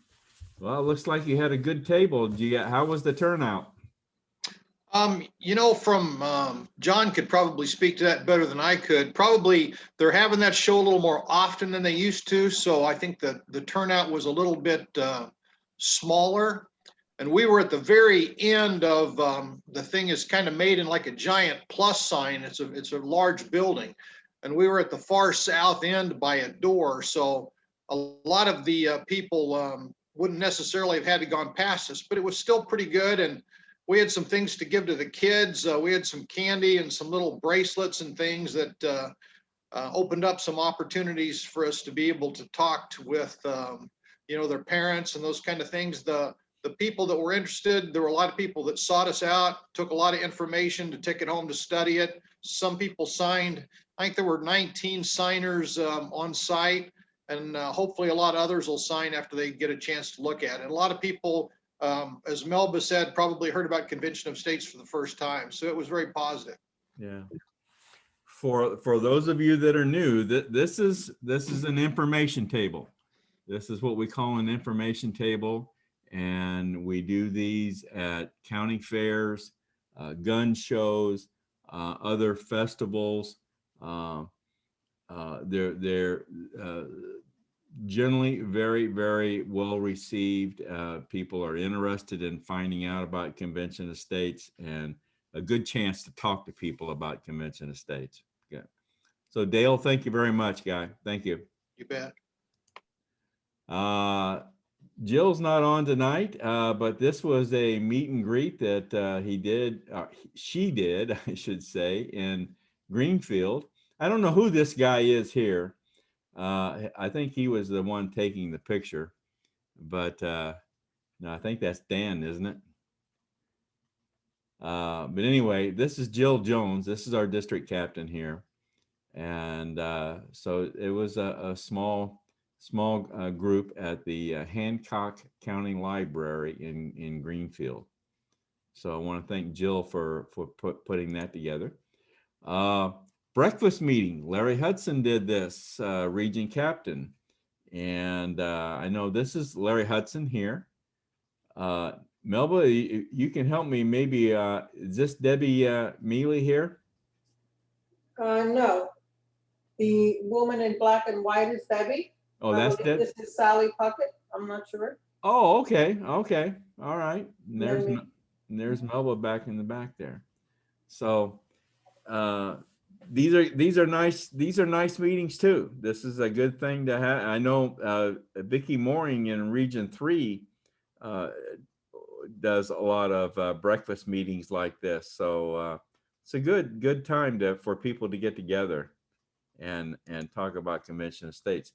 Well, it looks like you had a good table. How was the turnout? From John could probably speak to that better than I could. Probably they're having that show a little more often than they used to. So I think that the turnout was a little bit smaller. And we were at the very end of the thing is kind of made in like a giant plus sign. It's a large building. And we were at the far south end by a door. So a lot of the people wouldn't necessarily have had to gone past us, but it was still pretty good. And we had some things to give to the kids. We had some candy and some little bracelets and things that opened up some opportunities for us to be able to talk with, their parents and those kind of things. The people that were interested, there were a lot of people that sought us out, took a lot of information to take it home to study it. Some people signed. I think there were 19 signers on site, and hopefully a lot of others will sign after they get a chance to look at it. And a lot of people, as Melba said, probably heard about Convention of States for the first time. So it was very positive. Yeah. For those of you that are new, this is an information table. This is what we call an information table. And we do these at county fairs, gun shows, other festivals. They're generally very, very well received. People are interested in finding out about Convention of States, and a good chance to talk to people about Convention of States. Okay. So Dale, thank you very much, guy. Thank you. You bet. Jill's not on tonight, but this was a meet and greet that she did, I should say, in Greenfield. I don't know who this guy is here. I think he was the one taking the picture, but no, I think that's Dan, isn't it? But anyway, this is Jill Jones. This is our district captain here. And so it was a small group at the Hancock County Library in Greenfield. So I want to thank Jill for putting that together. Breakfast meeting. Larry Hudson did this, region captain. And I know this is Larry Hudson here. Melba, you can help me. Maybe, is this Debbie Mealy here? No, the woman in black and white is Debbie. Oh, that's Debbie. This is Sally Puckett. I'm not sure. Oh, okay. Okay. All right. And there's Melba back in the back there. So these are nice meetings too. This is a good thing to have. I know Vicki Mooring in Region 3 does a lot of breakfast meetings like this. So it's a good time for people to get together and talk about Convention of States.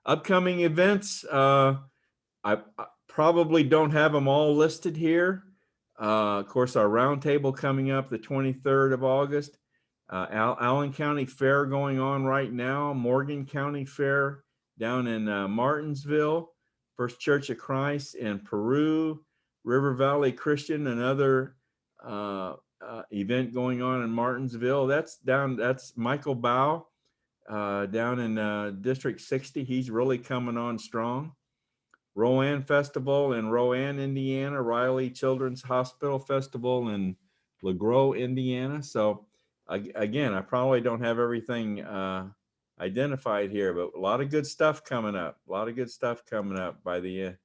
Upcoming events, I probably don't have them all listed here. Of course, our roundtable coming up the 23rd of August. Allen County Fair going on right now. Morgan County Fair down in Martinsville. First Church of Christ in Peru. River Valley Christian, another event going on in Martinsville. That's Michael Bow down in District 60. He's really coming on strong. Rowan Festival in Rowan, Indiana. Riley Children's Hospital Festival in LeGros, Indiana. So again, I probably don't have everything identified here, but a lot of good stuff coming up. A lot of good stuff coming up by the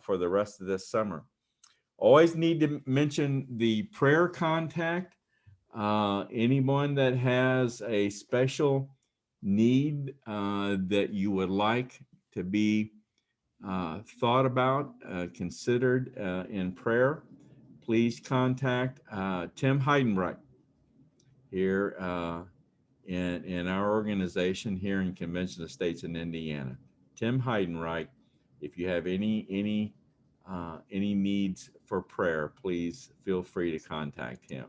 for the rest of this summer. Always need to mention the prayer contact. Anyone that has a special need that you would like to be thought about, considered in prayer, please contact Tim Heidenreich here in our organization here in Convention of States in Indiana. Tim Heidenreich, if you have any needs for prayer, please feel free to contact him.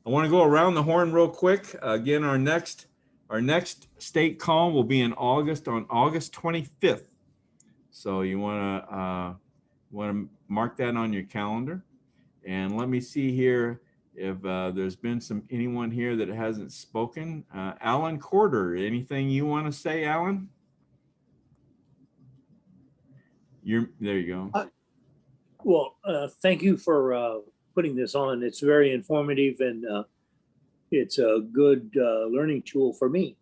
I want to go around the horn real quick. Again, our next Our next state call will be in August, on August 25th. So you want to mark that on your calendar. And let me see here if there's been anyone here that hasn't spoken. Alan Corder, anything you want to say, Alan? There you go. Well, thank you for putting this on. It's very informative and it's a good learning tool for me.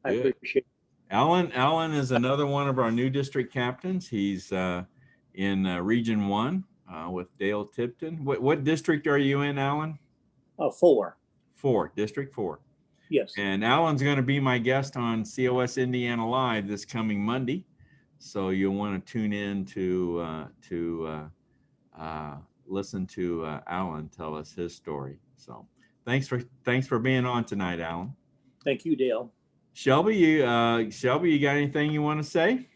I Good. appreciate it. Alan is another one of our new district captains. He's in Region 1 with Dale Tipton. What district are you in, Alan? 4. District 4. Yes. And Alan's going to be my guest on COS Indiana Live this coming Monday. So you'll want to tune in to listen to Alan tell us his story. So thanks for being on tonight, Alan. Thank you, Dale. Shelby, you got anything you want to say?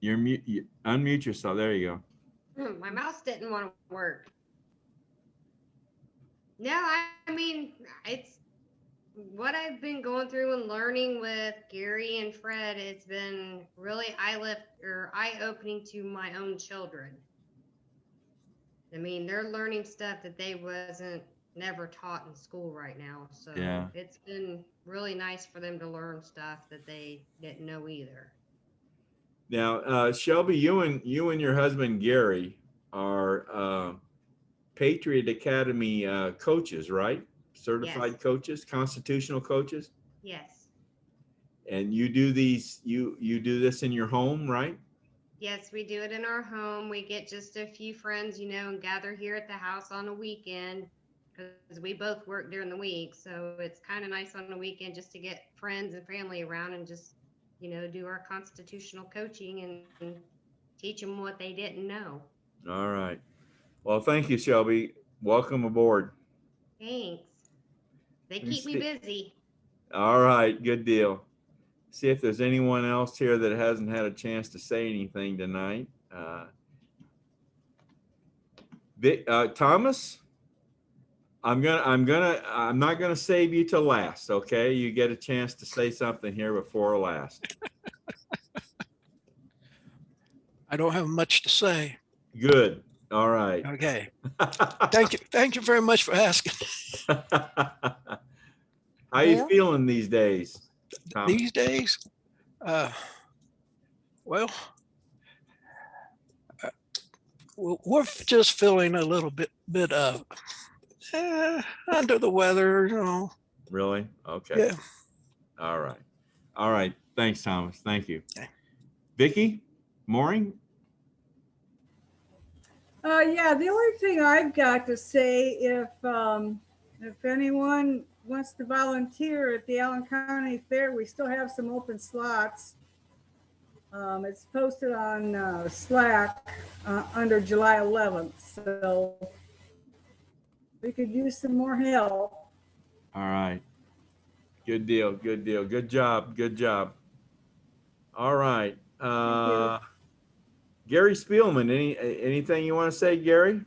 You unmute yourself. There you go. My mouse didn't want to work. No, I mean, it's what I've been going through and learning with Gary and Fred. It's been really eye-opening to my own children. I mean, they're learning stuff that they wasn't never taught in school right now. So Yeah. It's been really nice for them to learn stuff that they didn't know either. Now, Shelby, you and your husband Gary are Patriot Academy coaches, right? Certified Yes. coaches, constitutional coaches. Yes. And you do these. You do this in your home, right? Yes, we do it in our home. We get just a few friends, and gather here at the house on a weekend because we both work during the week. So it's kind of nice on the weekend just to get friends and family around and just, do our constitutional coaching and teach them what they didn't know. All right. Well, thank you, Shelby. Welcome aboard. Thanks. They Let me keep me see. busy. All right, good deal. See if there's anyone else here that hasn't had a chance to say anything tonight. Thomas, I'm not gonna save you till last. Okay, you get a chance to say something here before last. I don't have much to say. Good. All right. Okay. Thank you very much for asking. How you feeling these days, Thomas? These days, well, we're just feeling a little bit under the weather, Really? Okay. Yeah. All right. All right. Thanks, Thomas. Thank you. Vicki Mooring? Yeah, the only thing I've got to say, if anyone wants to volunteer at the Allen County Fair, we still have some open slots. It's posted on Slack under July 11th, so we could use some more help. All right. Good deal. Good deal. Good job. Good job. All right. Gary Spielman, anything you want to say, Gary?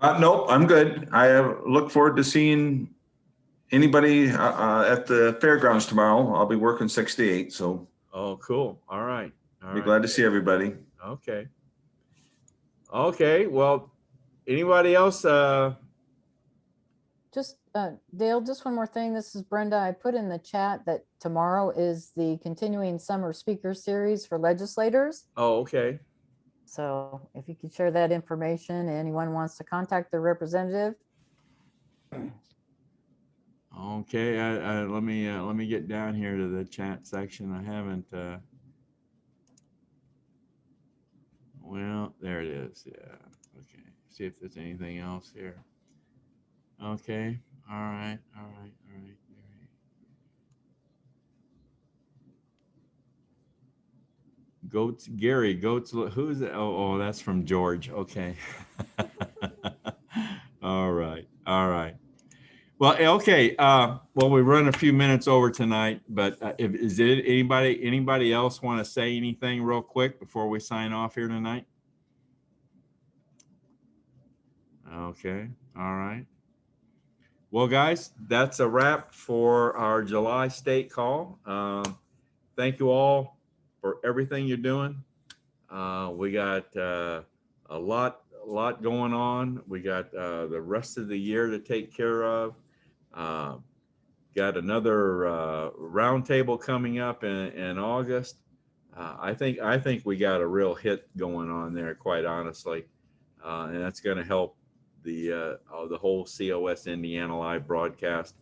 Nope, I'm good. I look forward to seeing anybody at the fairgrounds tomorrow. I'll be working 6 to 8, so. Oh, cool. All right. All be right. glad to see everybody. Okay. Okay. Well, anybody else? Just Dale, just one more thing. This is Brenda. I put in the chat that tomorrow is the continuing summer speaker series for legislators. Oh, okay. So if you could share that information, anyone wants to contact their representative. Okay. Let me get down here to the chat section. I haven't. Well, there it is. Yeah. Okay. See if there's anything else here. Okay. All right. All right. All right. Goats, Gary, Goats, who's that? Oh, that's from George. Okay. All right. All right. Well, okay. Well, we run a few minutes over tonight, but is it anybody else want to say anything real quick before we sign off here tonight? Okay, all right. Well, guys, that's a wrap for our July state call. Thank you all for everything you're doing. We got a lot going on. We got the rest of the year to take care of. Got another roundtable coming up in August. I think we got a real hit going on there, quite honestly, and that's going to help the whole COS Indiana Live broadcast,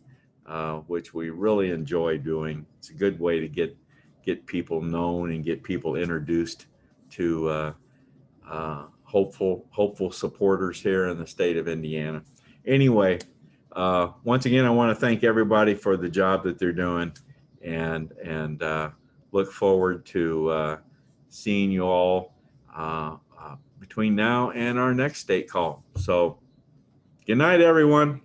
which we really enjoy doing. It's a good way to get people known and get people introduced to hopeful supporters here in the state of Indiana. Anyway, once again, I want to thank everybody for the job that they're doing, and look forward to seeing you all between now and our next state call. So good night, everyone.